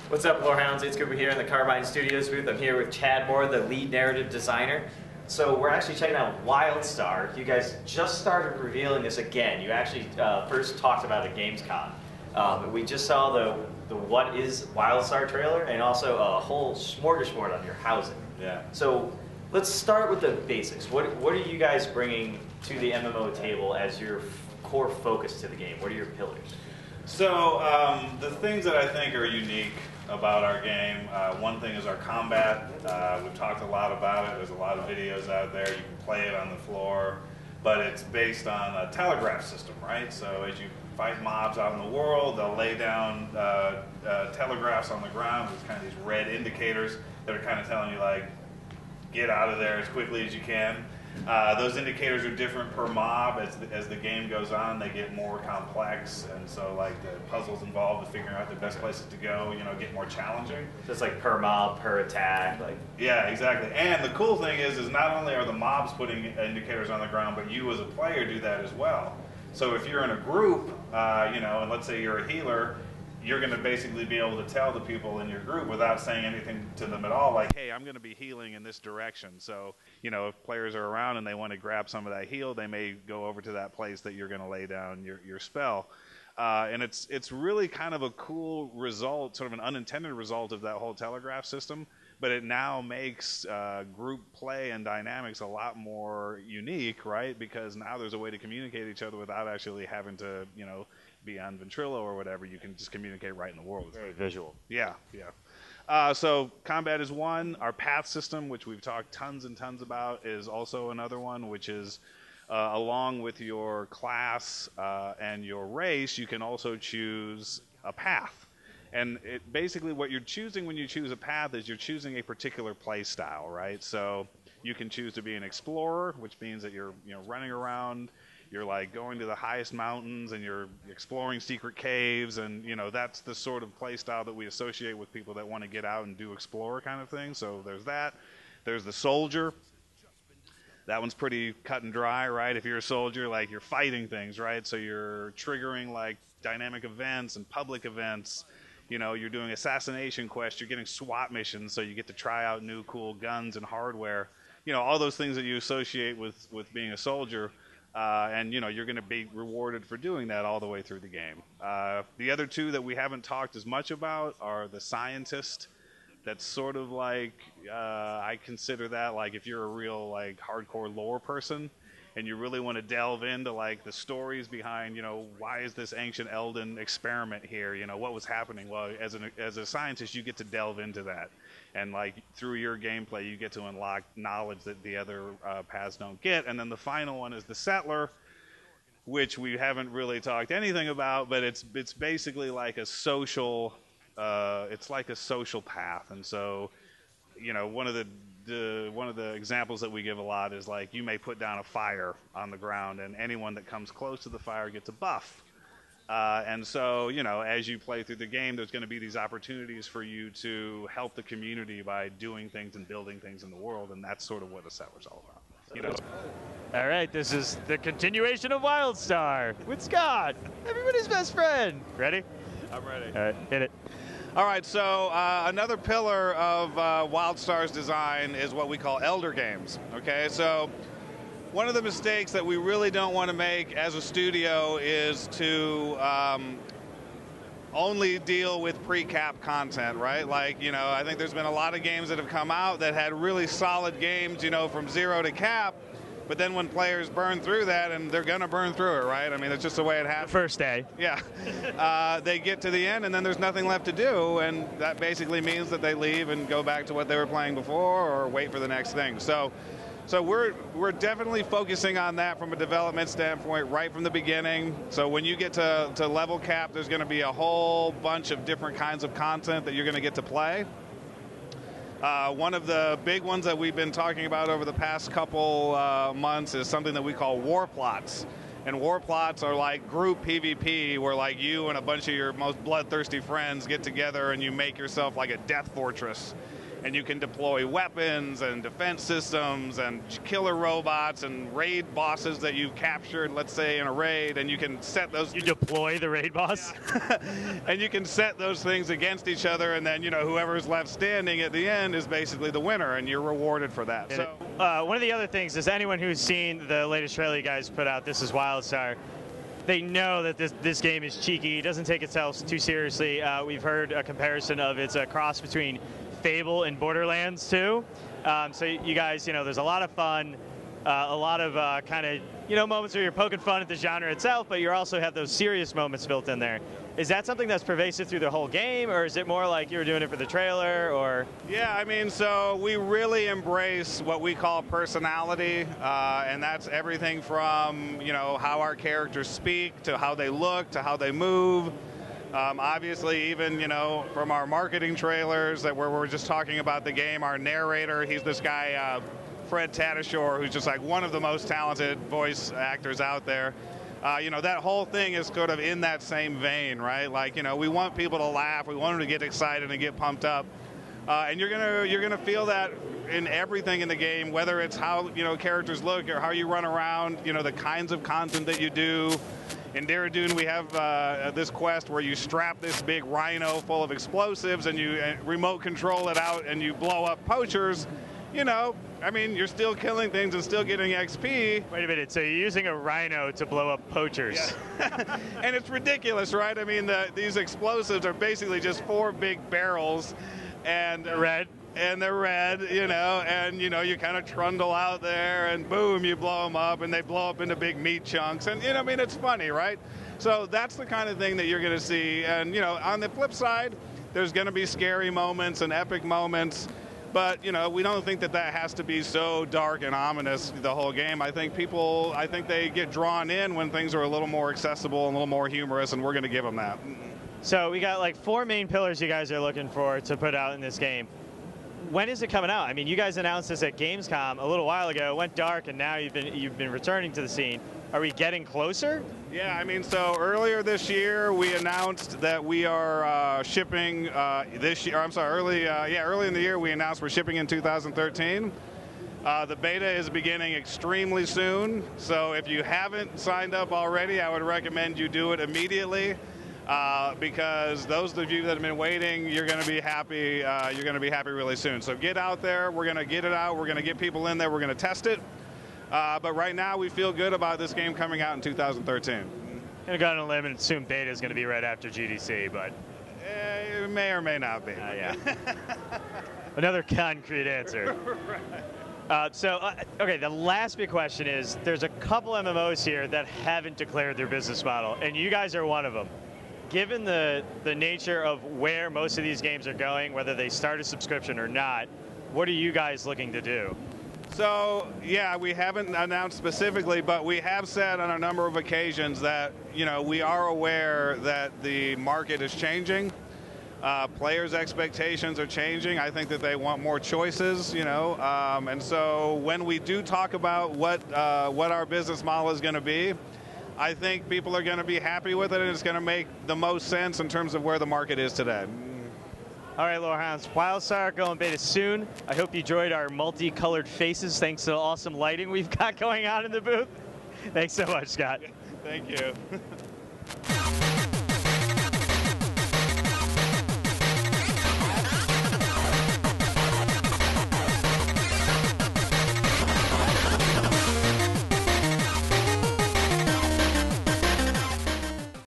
What's up, Lore Hounds? It's Cooper here in the Carbine Studios booth. I'm here with Chad Moore, the lead narrative designer. So we're actually checking out Wildstar. You guys just started revealing this again. You actually first talked about it at Gamescom. We just saw the What is Wildstar trailer and also a whole smorgasbord on your housing. Yeah. So let's start with the basics. What are you guys bringing to the MMO table as your core focus to the game? What are your pillars? So the things that I think are unique about our game, one thing is our combat. We've talked a lot about it. There's a lot of videos out there. You can play it on the floor, but it's based on a telegraph system, right? So as you fight mobs out in the world, they'll lay down telegraphs on the ground. There's kind of these red indicators that are kind of telling you, like, get out of there as quickly as you can. Those indicators are different per mob. As the game goes on, they get more complex, and so like the puzzles involved with figuring out the best places to go, get more challenging. So it's like per mob, per attack, like. Yeah, exactly. And the cool thing is not only are the mobs putting indicators on the ground, but you as a player do that as well. So if you're in a group, and let's say you're a healer, you're going to basically be able to tell the people in your group without saying anything to them at all, like, hey, I'm going to be healing in this direction. So, if players are around and they want to grab some of that heal, they may go over to that place that you're going to lay down your spell. And it's really kind of a cool result, sort of an unintended result of that whole telegraph system, but it now makes group play and dynamics a lot more unique, right? Because now there's a way to communicate each other without actually having to, be on Ventrilo or whatever. You can just communicate right in the world. Very visual. Yeah, yeah. So combat is one. Our path system, which we've talked tons and tons about, is also another one, which is along with your class and your race, you can also choose a path. And basically what you're choosing when you choose a path is you're choosing a particular play style, right? So you can choose to be an explorer, which means that you're running around. You're like going to the highest mountains and you're exploring secret caves, and that's the sort of play style that we associate with people that want to get out and do explorer kind of thing. So there's that. There's the soldier. That one's pretty cut and dry, right? If you're a soldier, like, you're fighting things, right? So you're triggering like dynamic events and public events. You're doing assassination quests, you're getting SWAT missions, so you get to try out new cool guns and hardware. All those things that you associate with being a soldier. And you're going to be rewarded for doing that all the way through the game. The other two that we haven't talked as much about are the scientist. That's sort of like, I consider that like if you're a real like hardcore lore person and you really want to delve into like the stories behind, why is this ancient Elden experiment here? What was happening? Well, as a scientist, you get to delve into that. And like through your gameplay, you get to unlock knowledge that the other paths don't get. And then the final one is the settler, which we haven't really talked anything about, but it's basically like a social, it's like a social path. And so, one of the examples that we give a lot is like you may put down a fire on the ground, and anyone that comes close to the fire gets a buff. And so, as you play through the game, there's going to be these opportunities for you to help the community by doing things and building things in the world, and that's sort of what a settler's all about. All right, this is the continuation of Wildstar with Scott, everybody's best friend. Ready? I'm ready. All right, hit it. All right, so another pillar of Wildstar's design is what we call elder games. Okay, so one of the mistakes that we really don't want to make as a studio is to only deal with pre-cap content, right? Like, I think there's been a lot of games that have come out that had really solid games, from zero to cap, but then when players burn through that, and they're going to burn through it, right? I mean, that's just the way it happens. First day. Yeah. They get to the end, and then there's nothing left to do, and that basically means that they leave and go back to what they were playing before or wait for the next thing. So we're definitely focusing on that from a development standpoint right from the beginning. So when you get to level cap, there's going to be a whole bunch of different kinds of content that you're going to get to play. One of the big ones that we've been talking about over the past couple months is something that we call war plots. And war plots are like group PvP where like you and a bunch of your most bloodthirsty friends get together and you make yourself like a death fortress. and you can deploy weapons and defense systems and killer robots and raid bosses that you've captured, let's say in a raid, and you can set those. You deploy the raid boss? Yeah. And you can set those things against each other, and then, you know, whoever's left standing at the end is basically the winner, and you're rewarded for that. So one of the other things is anyone who's seen the latest trailer you guys put out, This is Wildstar, they know that this game is cheeky. It doesn't take itself too seriously. We've heard a comparison of it's a cross between Fable and Borderlands 2. So you guys, you know, there's a lot of fun, a lot of kind of, you know, moments where you're poking fun at the genre itself, but you also have those serious moments built in there. Is that something that's pervasive through the whole game, or is it more like you were doing it for the trailer, or? Yeah, I mean, so we really embrace what we call personality, and that's everything from, you know, how our characters speak, to how they look, to how they move. Obviously, even, you know, from our marketing trailers that where we're just talking about the game, our narrator, he's this guy, Fred Tatasciore, who's just like one of the most talented voice actors out there. You know, that whole thing is sort of in that same vein, right? Like, you know, we want people to laugh, we want them to get excited and get pumped up, and you're gonna feel that in everything in the game, whether it's how, you know, characters look or how you run around, you know, the kinds of content that you do. In Dune, we have this quest where you strap this big rhino full of explosives and you remote control it out and you blow up poachers. You know, I mean, you're still killing things and still getting XP. Wait a minute, so you're using a rhino to blow up poachers? Yeah. And it's ridiculous, right? I mean, these explosives are basically just 4 big barrels, and red. And they're red, you know, and, you know, you kind of trundle out there and boom, you blow them up and they blow up into big meat chunks. And, you know, I mean, it's funny, right? So that's the kind of thing that you're going to see. And, you know, on the flip side, there's going to be scary moments and epic moments. But, you know, we don't think that that has to be so dark and ominous the whole game. I think they get drawn in when things are a little more accessible and a little more humorous, and we're going to give them that. So we got like 4 main pillars you guys are looking for to put out in this game. When is it coming out? I mean, you guys announced this at Gamescom a little while ago. It went dark, and now you've been returning to the scene. Are we getting closer? Yeah, I mean, so earlier this year we announced that we are shipping this year. I'm sorry, early in the year we announced we're shipping in 2013. The beta is beginning extremely soon, so if you haven't signed up already, I would recommend you do it immediately. Because those of you that have been waiting, you're going to be happy. You're going to be happy really soon. So get out there. We're going to get it out. We're going to get people in there. We're going to test it. But right now, we feel good about this game coming out in 2013. I'm going to go on a limb and assume beta is going to be right after GDC, but it may or may not be. Yeah. Another concrete answer. Right. Okay, the last big question is, there's a couple MMOs here that haven't declared their business model, and you guys are one of them. Given the nature of where most of these games are going, whether they start a subscription or not, what are you guys looking to do? So, yeah, we haven't announced specifically, but we have said on a number of occasions that, you know, we are aware that the market is changing. Players' expectations are changing. I think that they want more choices, you know, and so when we do talk about what our business model is going to be, I think people are going to be happy with it, and it's going to make the most sense in terms of where the market is today. All right, Lore Hounds, Wildstar going beta soon. I hope you enjoyed our multicolored faces thanks to the awesome lighting we've got going on in the booth. Thanks so much, Scott. Thank you.